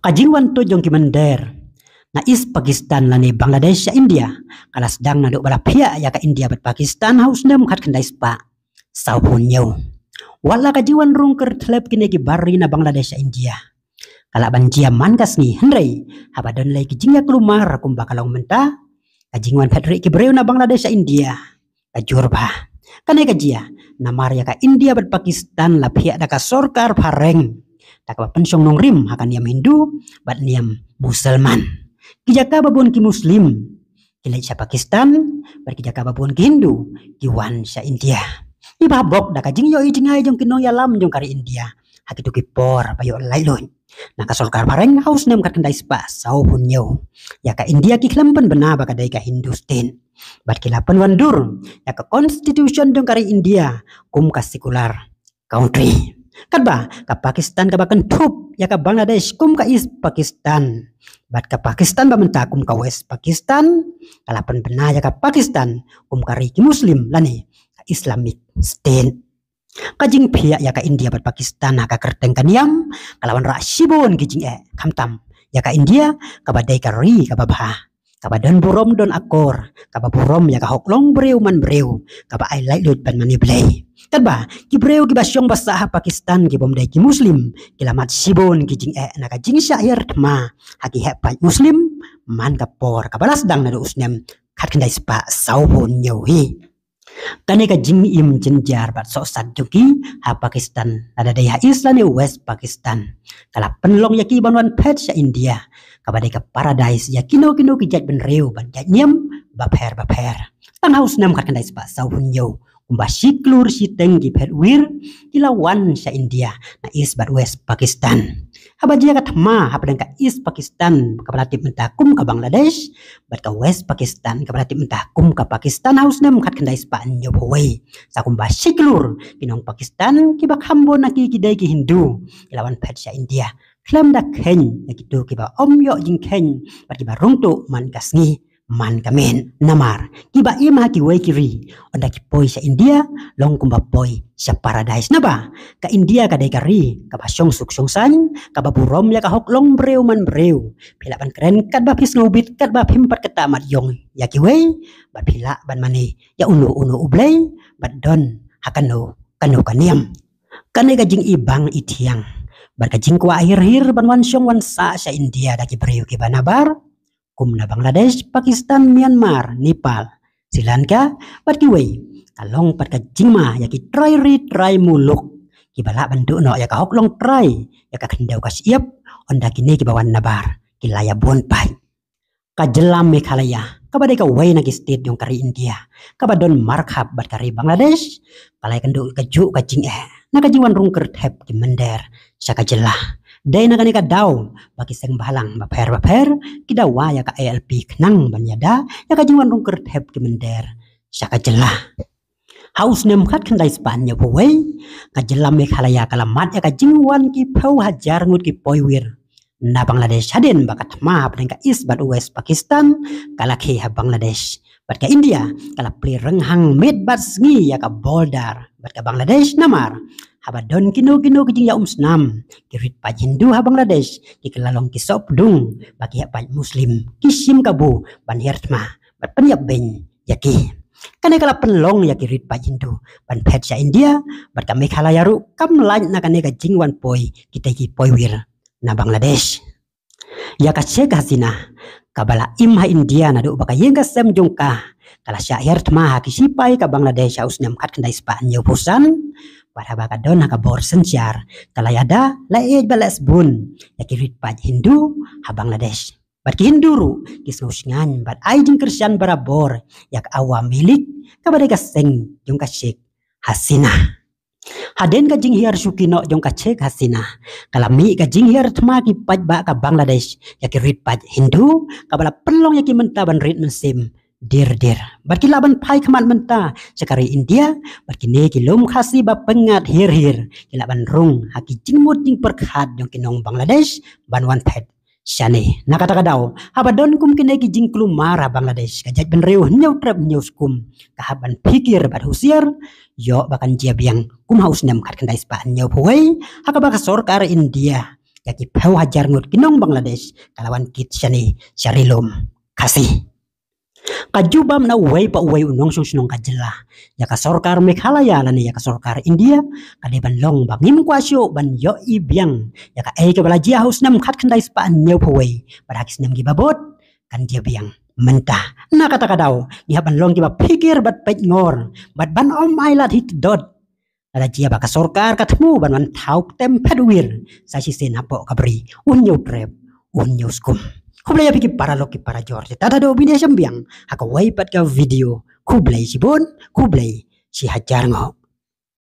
Kajingwan to jong kimander na is Pakistan lani Bangladesh ya India kala sedang naduk bala pihak ya ka India bat Pakistan haus nem kat kendai spa saupun nyau wala kajiwan rung ker tlep kini ki bari na Bangladesh ya India kala banjia mankas ni hendrai habadon lay ki jingya kelumar kum bakalong menta kajingwan petri ki breu na Bangladesh ya India kajur bah kanai kajia namar ya ka India bat Pakistan la pihak da ka sorkar pareng tak pensyong nong rim hakan niam Hindu bat niam Musalman kijaka babun ki Muslim kilai sa Pakistan bat kijaka babun ki Hindu kiwan sa India ibabok da kajing yo ijingai jong kinong yalam jong kari India hakitu ki por bayo lailon nakasolkar pareng haus nem kat kendai spa sau pun yo ya ka India ki klempen bena ba kadai ka Hindustan bat kilapan wandur ya ka constitution jong kari India kum ka sekular country kadba ka Pakistan ka bakan thup ya ka Bangladesh kum ka East Pakistan bat ka Pakistan ba menta kum ka West Pakistan kalapan bena ya ka Pakistan kum ka riki Muslim lani ka Islamic State kajing pihak ya ka India bat Pakistan ka kerteng kaniam kalawan ra sibon kijing kamtam ya ka India ka badai ka ri ka babha ka badan burom don akor ka baburom ya ka hoklong breu man breu ka ba ai lai lut ban mani blai kadba ki breu ki basyong basah Pakistan ki bomdai ki Muslim kilamat sibon kijing na ka jing syair ma haki hepat Muslim man ka por ka balas dang na usnem kat kendai spa saupun nyawi kane ka jing im jenjar bat so sat joki ha Pakistan ada daya Islam West Pakistan kala penlong yaki banwan pet sa India kabadai ka paradise ya kino ki jat benreu ban jat nyam baper tang haus nam kat kendai spa saupun yo umba siklur si tenggi pet wir kilawan sa India na is bat West Pakistan habajia kat ma hapadang ka East Pakistan ka balatip mentakum ka Bangladesh bat ka West Pakistan ka balatip mentakum ka Pakistan haus nam kat kendai spa nyo pawai sa kumba siklur kinong Pakistan ki bakhambo na ki kidai ki Hindu kilawan pet sa India klam da ken yakitu ki ba omyo jing ken bat ki ba rungtu man kasngi man kamen namar kiba ima ki wei kiri onda ki poi sa India long kumba poi sa paradise na ba ka India ka dai kari ka basyong suksong san ka baburom ya ka hoklong breu man breu pila ban keren kat ba pis ngobit kat ba pimpat kata mat yong ya ki wei bat pila ban mani ya unu ublay bat don hakano kanu kaniam kanai ka jing ibang itiang bat ka jing kwa akhir ban wan syong wan sa India da ki breu ki banabar kum na Bangladesh, Pakistan, Myanmar, Nepal, Sri Lanka, bat ki wei kalong pat ka jingma ya ki try muluk ki bala bandu no ya ka hoklong try ya ka kendau ka siap onda kini ki bawan nabar ki laya bon pai ka jelam Meghalaya ka badai ka wei na ki state yung kari India ka badon markhab bat kari Bangladesh kalai kendu ka ju ka jing na ka jingwan rung kertep ki mender sa ka jelah day na ka daw baki seng balang baper kita wa ya ka ALP kenang banyada ya ka jingwan rung kertep ki mender sa ka jelah haus nem kat kendai Spanya pawai ka jelam Meghalaya kalamat ya ka jingwan ki pau hajar ngut ki poiwir na Bangladesh haden bakat ma pen ka East bat West Pakistan kala ke ha Bangladesh bat ka India kala pli renghang med bat sngi ya ka boldar bat ka Bangladesh namar habadon kino kijing ya umsnam kirit pa Hindu ha Bangladesh ki kelalong ki sopdung bagi ha pa Muslim kisim kabu ban hertma bat penyap ben yaki kane kala penlong ya kirit pa Hindu ban pet sa India bat ka Meghalaya ru kam lan na kane ka jingwan poi kita ki poiwir na Bangladesh ya ka cek hasina kabala imha India na do baka yenga sem jongka kala syair tma ha kisipai ka Bangladesh haus nyam kat kendai spa nyo pusan pada baka don ka bor sensyar kala yada lae balas bun ya kirit pa Hindu ha Bangladesh bat ki Hindu ru kisnusngan bat ai jing Kristyan barabor yak awam milik ka badai ka seng jong ka cek hasina haden ka jing hiar sukino jong ka cek hasina kalami ka jing hiar tma ki paj ba ka Bangladesh ya kirit pa Hindu ka bala pelong ya ki menta ban rit mensim dir bat ki laban pai kemat menta sekari India bat ki ne ki lom khasi ba pengat hir ki laban rung haki jingmut jing perkhat jong kinong Bangladesh ban wan pet syane nakata kadau habadon kum kine ki jing klumara Bangladesh ka jaj ben reu nyau trap nyau skum ka haban pikir bat husiar yo bakan jiabiang kum haus nem kat kendai spa nyau pawai haka baka sorkar India yaki pau hajar ngut kinong Bangladesh kalawan kit syani syarilum kasih. Kajubam na uway pa uway unong sunong kajela. Yaka sorkar Meghalaya lani yaka sorkar India kadiban long bangim kwasyo ban yo ibiang yaka ke balajia haus nam khat kandai spa nyau paway padakis nam gibabot kan dia biang mentah na kata kadau dia ban long giba pikir bat pet ngor bat ban om ailat hit dot ada jia baka sorkar katemu ban man tau tempedwir sa si senapo kabri unyo trep unyo skum. Kublay pikir para loki para George. Tata do bini sambiang. Haka waipat ka video. Kublay si bon. Kublay si hajar ngo.